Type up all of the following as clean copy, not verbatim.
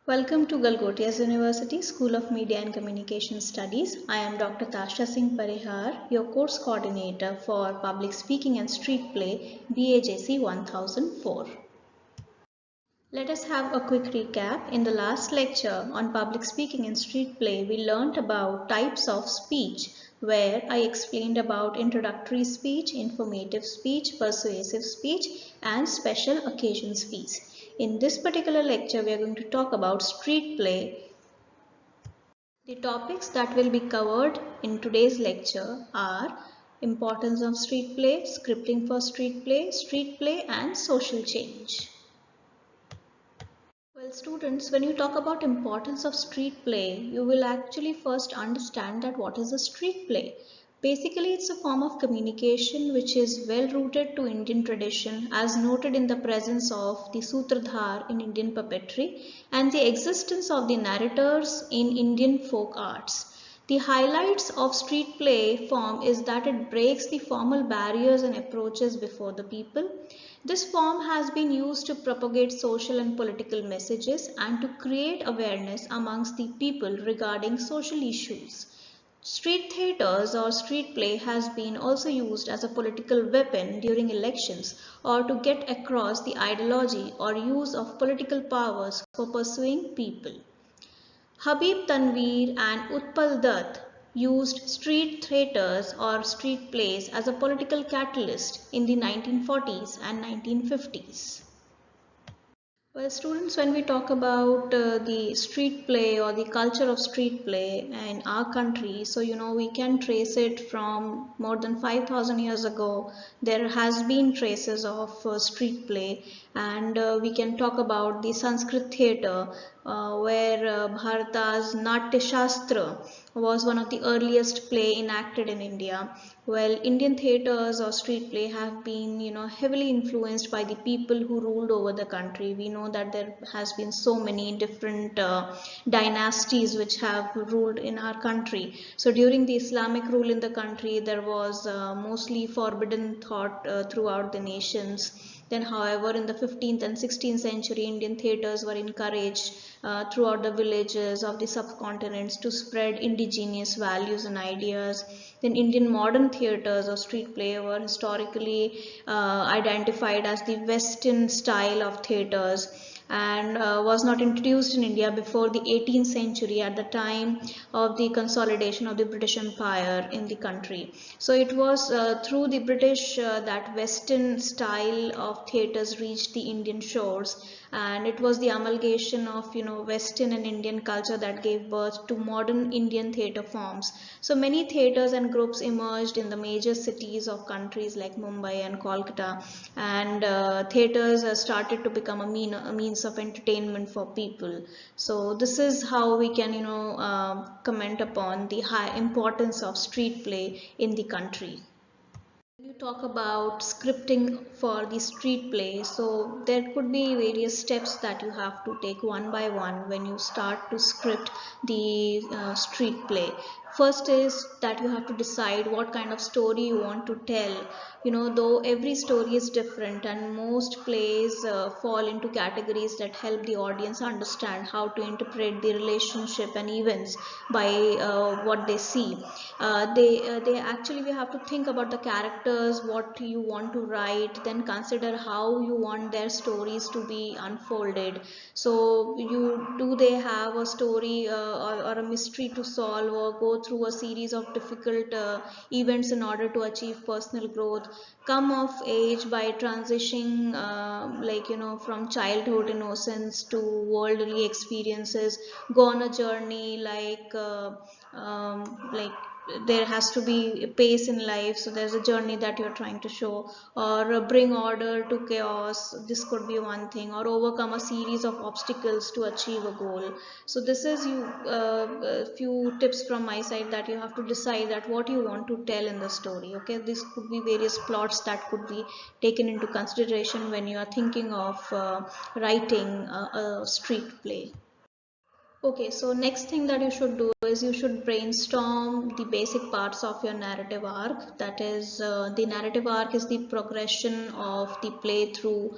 Welcome to Galgotias University School of Media and Communication Studies. I am Dr. Tasha Singh Parihar, your course coordinator for Public Speaking and Street Play, BAJC 1004. Let us have a quick recap. In the last lecture on public speaking and street play, we learnt about types of speech, where I explained about introductory speech, informative speech, persuasive speech, and special occasion speech. In this particular lecture, we are going to talk about street play. The topics that will be covered in today's lecture are importance of street play, scripting for street play, and social change. Well, students, when you talk about importance of street play, you will actually first understand that what is a street play. Basically, it's a form of communication which is well rooted to Indian tradition, as noted in the presence of the Sutradhar in Indian puppetry and the existence of the narrators in Indian folk arts. The highlights of street play form is that it breaks the formal barriers and approaches before the people. This form has been used to propagate social and political messages and to create awareness amongst the people regarding social issues. Street theatres or street play has been also used as a political weapon during elections or to get across the ideology or use of political powers for pursuing people. Habib Tanveer and Utpal Dutt used street theatres or street plays as a political catalyst in the 1940s and 1950s. Well, students, when we talk about the street play or the culture of street play in our country, so we can trace it from more than 5,000 years ago. There has been traces of street play, and we can talk about the Sanskrit theatre, where Bharata's Natya Shastra was one of the earliest play enacted in India. Well, Indian theatres or street play have been, heavily influenced by the people who ruled over the country. We know that there has been so many different dynasties which have ruled in our country. So during the Islamic rule in the country, there was mostly forbidden thought throughout the nations. Then, however, in the 15th and 16th century, Indian theatres were encouraged throughout the villages of the subcontinents to spread indigenous values and ideas. Then, Indian modern theatres or street play were historically identified as the Western style of theatres and was not introduced in India before the 18th century at the time of the consolidation of the British Empire in the country. So it was through the British that Western style of theatres reached the Indian shores, and it was the amalgamation of Western and Indian culture that gave birth to modern Indian theatre forms. So many theatres and groups emerged in the major cities of countries like Mumbai and Kolkata, and theatres started to become a means of entertainment for people. So this is how we can comment upon the high importance of street play in the country. When you talk about scripting for the street play, so there could be various steps that you have to take one by one when you start to script the street play. First is that you have to decide what kind of story you want to tell. Though every story is different and most plays fall into categories that help the audience understand how to interpret the relationship and events by what they see. They actually, we have to think about the characters, what you want to write, then consider how you want their stories to be unfolded. So they have a story or a mystery to solve, or go through a series of difficult events in order to achieve personal growth, come of age by transitioning from childhood innocence to worldly experiences, go on a journey like there has to be a pace in life, so there's a journey that you're trying to show, or bring order to chaos. This could be one thing, or overcome a series of obstacles to achieve a goal. So this is a few tips from my side, that you have to decide that what you want to tell in the story. Okay, this could be various plots that could be taken into consideration when you are thinking of writing a street play. Okay, so next thing that you should do is you should brainstorm the basic parts of your narrative arc. That is, the narrative arc is the progression of the play through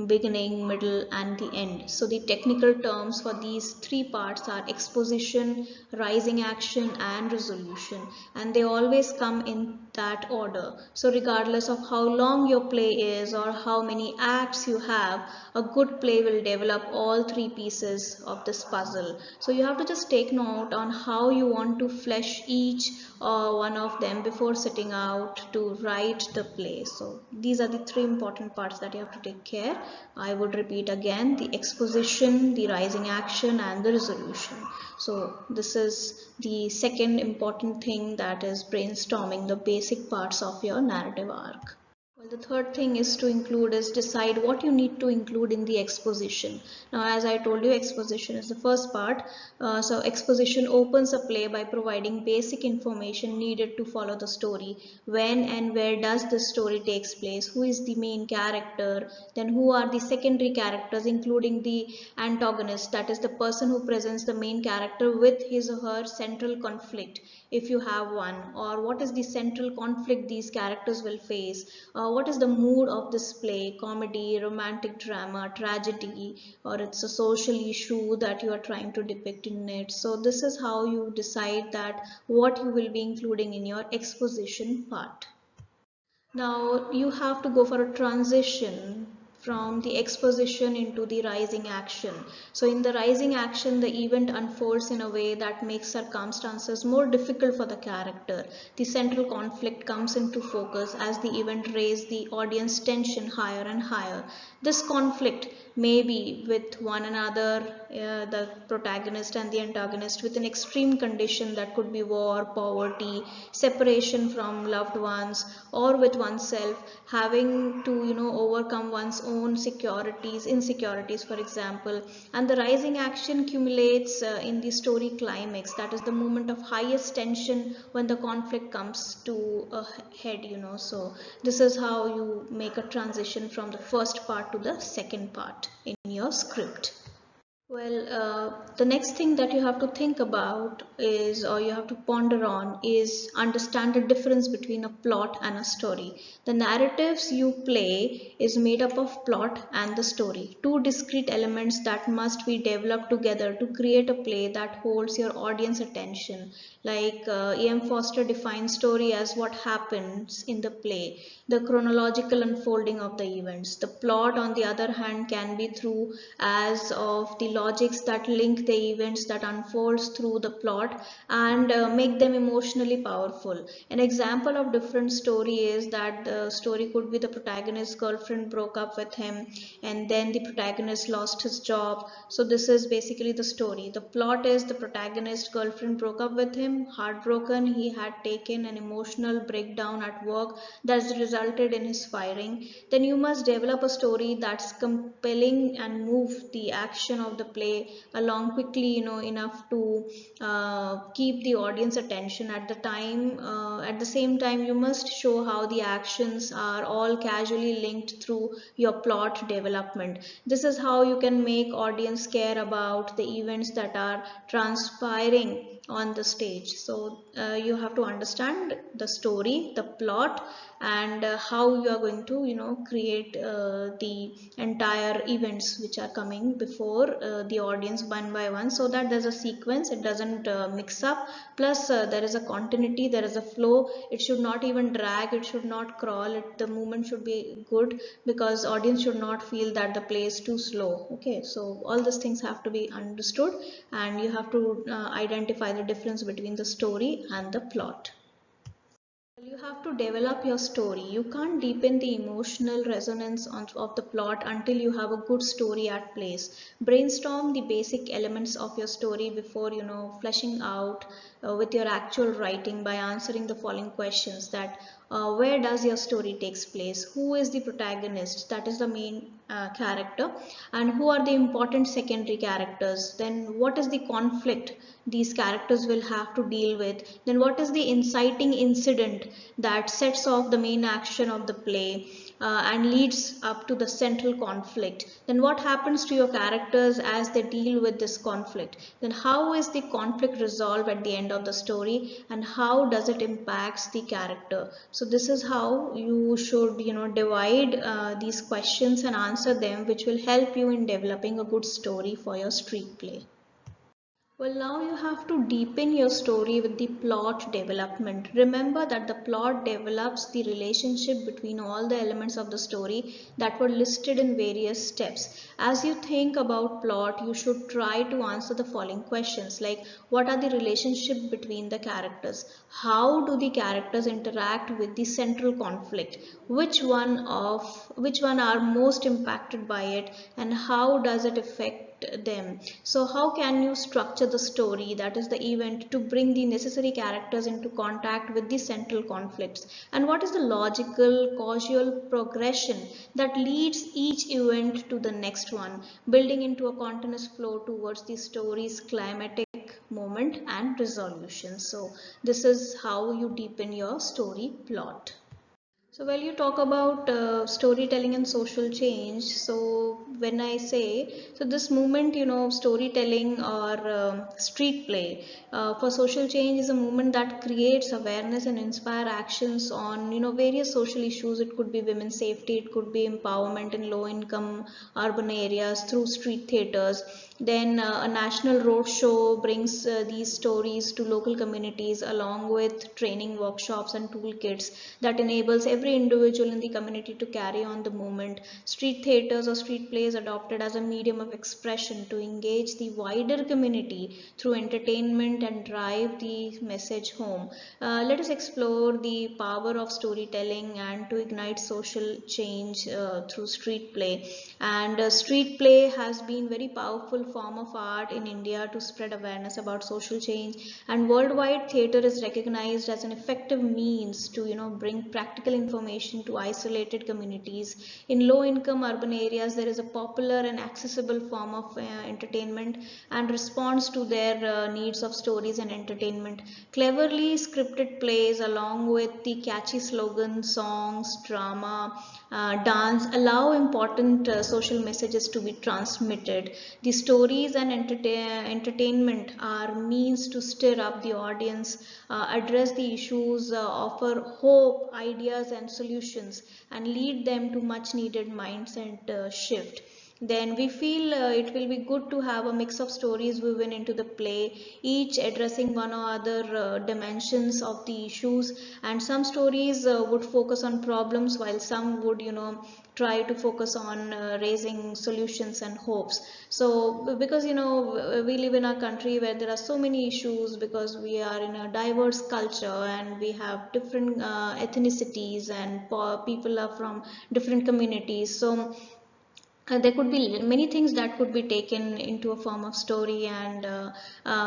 beginning, middle, and the end. So the technical terms for these three parts are exposition, rising action, and resolution, and they always come in that order. So regardless of how long your play is or how many acts you have, a good play will develop all three pieces of this puzzle. So you have to just take note on how you want to flesh each one of them before sitting out to write the play. So these are the three important parts that you have to take care. I would repeat again: the exposition, the rising action, and the resolution. So this is the second important thing, that is brainstorming the basic parts of your narrative arc. Well, the third thing is to include is decide what you need to include in the exposition. Now, as I told you, exposition is the first part. So exposition opens a play by providing basic information needed to follow the story. When and where does the story takes place? Who is the main character? Then who are the secondary characters, including the antagonist, that is the person who presents the main character with his or her central conflict, if you have one, or what is the central conflict these characters will face. What is the mood of this play: comedy, romantic drama, tragedy, or it's a social issue that you are trying to depict in it. So this is how you decide that what you will be including in your exposition part. Now you have to go for a transition from the exposition into the rising action. So in the rising action, the event unfolds in a way that makes circumstances more difficult for the character. The central conflict comes into focus as the event raises the audience tension higher and higher. This conflict may be with one another, the protagonist and the antagonist, with an extreme condition that could be war, poverty, separation from loved ones, or with oneself, having to overcome one's own insecurities, for example. And the rising action accumulates in the story climax, that is the moment of highest tension when the conflict comes to a head. So this is how you make a transition from the first part to the second part in your script. Well, the next thing that you have to think about is, or you have to ponder on, is understand the difference between a plot and a story. The narratives you play is made up of plot and the story, two discrete elements that must be developed together to create a play that holds your audience attention. Like E.M. Foster defines story as what happens in the play, the chronological unfolding of the events. The plot, on the other hand, can be through as of the logics that link the events that unfolds through the plot and make them emotionally powerful. An example of different story is that the story could be the protagonist's girlfriend broke up with him and then the protagonist lost his job. So this is basically the story. The plot is the protagonist's girlfriend broke up with him, heartbroken, he had taken an emotional breakdown at work that's resulted in his firing. Then you must develop a story that's compelling and move the action of the play along quickly, enough to keep the audience attention at the time. At the same time, you must show how the actions are all casually linked through your plot development. This is how you can make audience care about the events that are transpiring on the stage. So you have to understand the story, the plot, and how you are going to create the entire events which are coming before the audience one by one, so that there's a sequence, it doesn't mix up, plus there is a continuity, there is a flow, it should not even drag, it should not crawl, the movement should be good, because audience should not feel that the play is too slow. Okay, so all these things have to be understood, and you have to identify the difference between the story and the plot. You have to develop your story. You can't deepen the emotional resonance of the plot until you have a good story at place. Brainstorm the basic elements of your story before fleshing out with your actual writing by answering the following questions: that where does your story takes place? Who is the protagonist? That is the main character. And who are the important secondary characters? Then what is the conflict these characters will have to deal with? Then what is the inciting incident that sets off the main action of the play? and leads up to the central conflict. Then what happens to your characters as they deal with this conflict? Then how is the conflict resolved at the end of the story, and how does it impacts the character? So this is how you should, divide these questions and answer them, which will help you in developing a good story for your street play. Well, now you have to deepen your story with the plot development. Remember that the plot develops the relationship between all the elements of the story that were listed in various steps. As you think about plot, you should try to answer the following questions, like what are the relationship between the characters? How do the characters interact with the central conflict? Which one are most impacted by it, and how does it affect them? So how can you structure the story, that is the event, to bring the necessary characters into contact with the central conflicts, and what is the logical causal progression that leads each event to the next one, building into a continuous flow towards the story's climatic moment and resolution. So this is how you deepen your story plot. So when you talk about storytelling and social change, so when I say, so this movement, storytelling or street play for social change is a movement that creates awareness and inspire actions on, various social issues. It could be women's safety, it could be empowerment in low income urban areas through street theaters. Then a national road show brings these stories to local communities along with training workshops and toolkits that enables every individual in the community to carry on the movement. Street theaters or street plays adopted as a medium of expression to engage the wider community through entertainment and drive the message home. Let us explore the power of storytelling and to ignite social change through street play. And street play has been very powerful form of art in India to spread awareness about social change, and worldwide theater is recognized as an effective means to bring practical information to isolated communities. In low income urban areas, there is a popular and accessible form of entertainment and responds to their needs of stories and entertainment. Cleverly scripted plays along with the catchy slogans, songs, drama, dance allow important social messages to be transmitted. The stories and entertainment are means to stir up the audience, address the issues, offer hope, ideas and solutions, and lead them to much needed mindset shift. Then we feel it will be good to have a mix of stories woven into the play, each addressing one or other dimensions of the issues. And some stories would focus on problems, while some would try to focus on raising solutions and hopes. So because we live in a country where there are so many issues, because we are in a diverse culture and we have different ethnicities, and people are from different communities. So there could be many things that could be taken into a form of story, and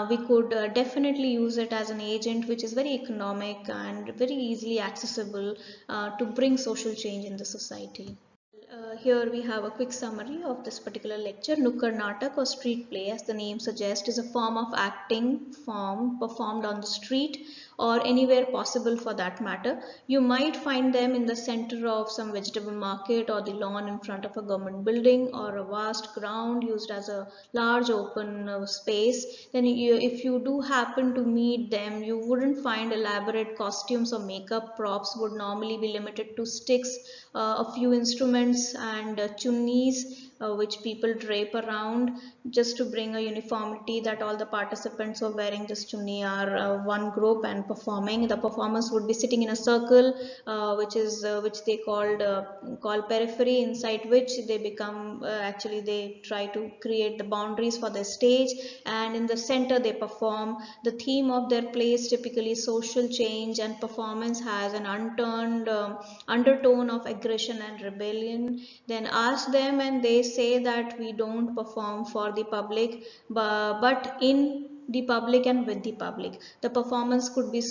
we could definitely use it as an agent which is very economic and very easily accessible to bring social change in the society. Here we have a quick summary of this particular lecture. Nukkad Natak or street play, as the name suggests, is a form of acting form performed on the street or anywhere possible for that matter. You might find them in the center of some vegetable market, or the lawn in front of a government building, or a vast ground used as a large open space. Then if you do happen to meet them, you wouldn't find elaborate costumes or makeup. Props would normally be limited to sticks, a few instruments, and chunnis which people drape around just to bring a uniformity, that all the participants who are wearing this chunni are one group and performing. The performers would be sitting in a circle, which they call periphery, inside which they become actually they try to create the boundaries for the stage, and in the center they perform. The theme of their play is typically social change, and performance has an unturned undertone of aggression and rebellion. Then ask them and they say that we don't perform for the public, but in the public and with the public. The performance could be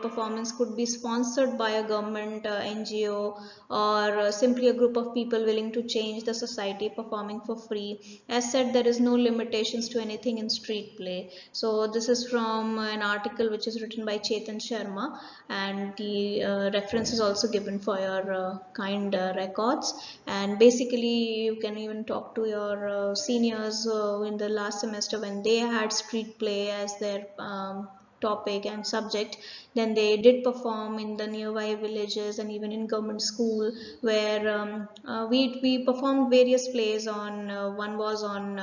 performance could be sponsored by a government NGO, or simply a group of people willing to change the society, performing for free. As said, there is no limitations to anything in street play. So this is from an article which is written by Chetan Sharma, and the reference is also given for your kind records. And basically you can even talk to your seniors in the last semester when they had street play as their topic and subject. Then they did perform in the nearby villages and even in government school, where we performed various plays on one was on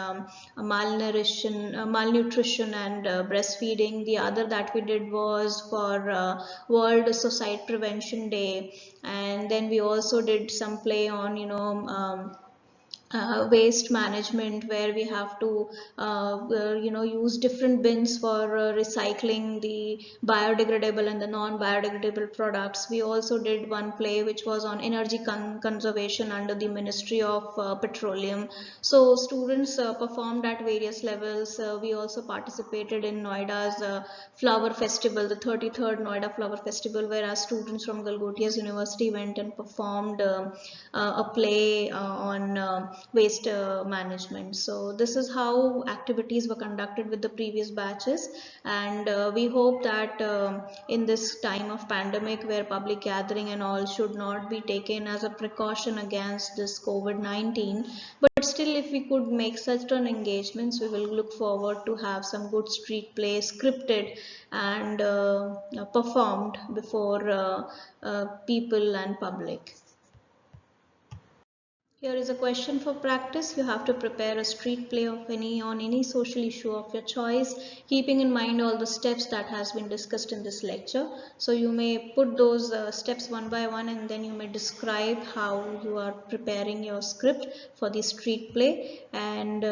malnutrition and breastfeeding. The other that we did was for World Suicide Prevention Day. And then we also did some play on waste management, where we have to use different bins for recycling the biodegradable and the non-biodegradable products. We also did one play which was on energy conservation under the Ministry of Petroleum. So students performed at various levels. We also participated in Noida's flower festival, the 33rd Noida Flower Festival, where our students from Galgotias University went and performed a play on waste management. So this is how activities were conducted with the previous batches. And we hope that in this time of pandemic, where public gathering and all should not be taken as a precaution against this COVID-19, but still if we could make such an engagements, we will look forward to have some good street play scripted and performed before people and public. Here is a question for practice. You have to prepare a street play of on any social issue of your choice, keeping in mind all the steps that has been discussed in this lecture. So you may put those steps one by one, and then you may describe how you are preparing your script for the street play. And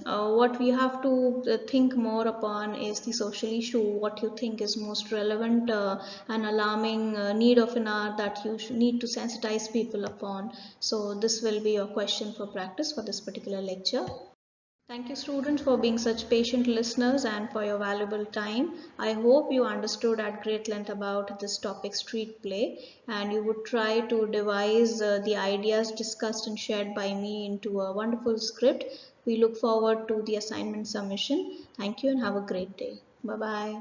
what we have to think more upon is the social issue, what you think is most relevant and alarming need of an hour that you need to sensitize people upon. So this will be your question for practice for this particular lecture. Thank you, students, for being such patient listeners and for your valuable time. I hope you understood at great length about this topic, street play, and you would try to devise the ideas discussed and shared by me into a wonderful script. We look forward to the assignment submission. Thank you and have a great day. Bye-bye.